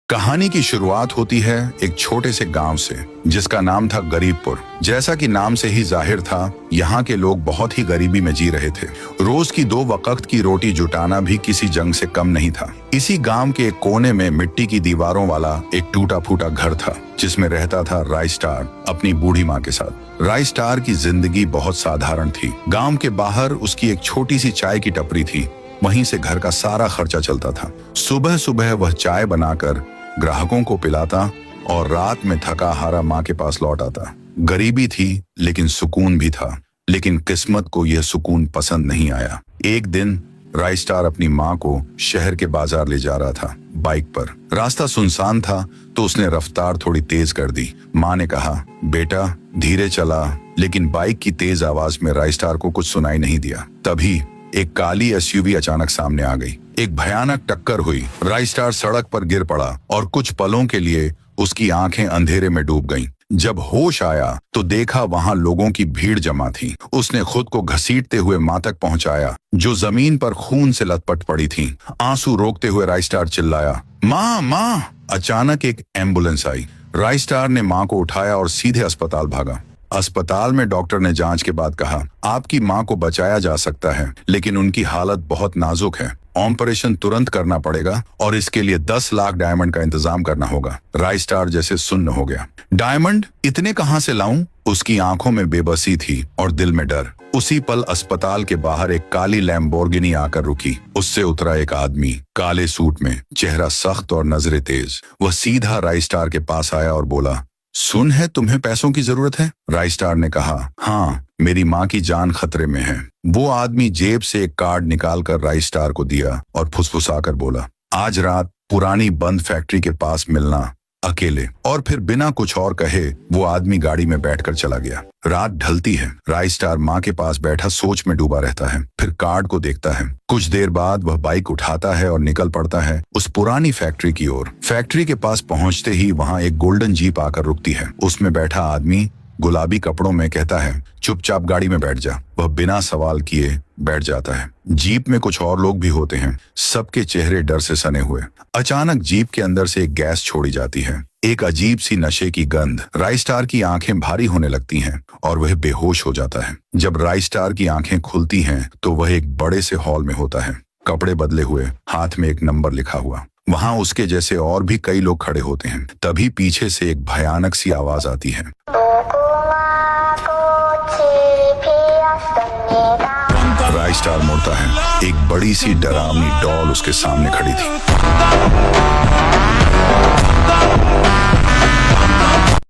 कहानी की शुरुआत होती है एक छोटे से गांव से जिसका नाम था गरीबपुर। जैसा कि नाम से ही जाहिर था, यहाँ के लोग बहुत ही गरीबी में जी रहे थे। रोज की 2 वक्त की रोटी जुटाना भी किसी जंग से कम नहीं था। इसी गांव के एक कोने में मिट्टी की दीवारों वाला एक टूटा फूटा घर था जिसमें रहता था राइस्टार अपनी बूढ़ी माँ के साथ। राइस्टार की जिंदगी बहुत साधारण थी। गाँव के बाहर उसकी एक छोटी सी चाय की टपरी थी, वहीं से घर का सारा खर्चा चलता था। सुबह सुबह वह चाय बनाकर ग्राहकों को पिलाता और रात में थका हारा माँ के पास लौट आता। गरीबी थी लेकिन सुकून भी था। लेकिन किस्मत को यह सुकून पसंद नहीं आया। एक दिन राइस्टार अपनी माँ को शहर के बाजार ले जा रहा था बाइक पर। रास्ता सुनसान था तो उसने रफ्तार थोड़ी तेज कर दी। माँ ने कहा, बेटा धीरे चला। लेकिन बाइक की तेज आवाज में राइस्टार को कुछ सुनाई नहीं दिया। तभी एक काली एसयूवी अचानक सामने आ गई। एक भयानक टक्कर हुई। राइस्टार सड़क पर गिर पड़ा और कुछ पलों के लिए उसकी आंखें अंधेरे में डूब गईं। जब होश आया तो देखा वहां लोगों की भीड़ जमा थी। उसने खुद को घसीटते हुए माँ तक पहुंचाया जो जमीन पर खून से लथपथ पड़ी थी। आंसू रोकते हुए राइस्टार चिल्लाया, माँ माँ। अचानक एक एम्बुलेंस आई। राइस्टार ने माँ को उठाया और सीधे अस्पताल भागा। अस्पताल में डॉक्टर ने जांच के बाद कहा, आपकी माँ को बचाया जा सकता है लेकिन उनकी हालत बहुत नाजुक है। ऑपरेशन तुरंत करना पड़ेगा और इसके लिए 10 लाख डायमंड का इंतजाम करना होगा। राइस्टार जैसे सुन्न हो गया। डायमंड इतने कहां से लाऊं? उसकी आंखों में बेबसी थी और दिल में डर। उसी पल अस्पताल के बाहर एक काली लैम्बोर्गिनी आकर रुकी। उससे उतरा एक आदमी काले सूट में, चेहरा सख्त और नजरें तेज। वह सीधा राइस्टार के पास आया और बोला, सुन है तुम्हें पैसों की जरूरत है? राइस्टार ने कहा, हाँ, मेरी माँ की जान खतरे में है। वो आदमी जेब से एक कार्ड निकालकर राइस्टार को दिया और फुसफुसाकर बोला, आज रात पुरानी बंद फैक्ट्री के पास मिलना अकेले। और फिर बिना कुछ और कहे वो आदमी गाड़ी में बैठकर चला गया। रात ढलती है। राइस्टार माँ के पास बैठा सोच में डूबा रहता है। फिर कार्ड को देखता है। कुछ देर बाद वह बाइक उठाता है और निकल पड़ता है उस पुरानी फैक्ट्री की ओर। फैक्ट्री के पास पहुंचते ही वहां एक गोल्डन जीप आकर रुकती है। उसमें बैठा आदमी गुलाबी कपड़ों में कहता है, चुपचाप गाड़ी में बैठ जा। वह बिना सवाल किए बैठ जाता है। जीप में कुछ और लोग भी होते हैं, सबके चेहरे डर से सने हुए। अचानक जीप के अंदर से एक गैस छोड़ी जाती है, एक अजीब सी नशे की गंध। राइस्टार की आंखें भारी होने लगती हैं और वह बेहोश हो जाता है। जब राइस्टार की आंखें खुलती हैं तो वह एक बड़े से हॉल में होता है, कपड़े बदले हुए, हाथ में एक नंबर लिखा हुआ। वहां उसके जैसे और भी कई लोग खड़े होते हैं। तभी पीछे से एक भयानक सी आवाज आती है। राइस्टार मुड़ता है। एक बड़ी सी डरावनी डॉल उसके सामने खड़ी थी।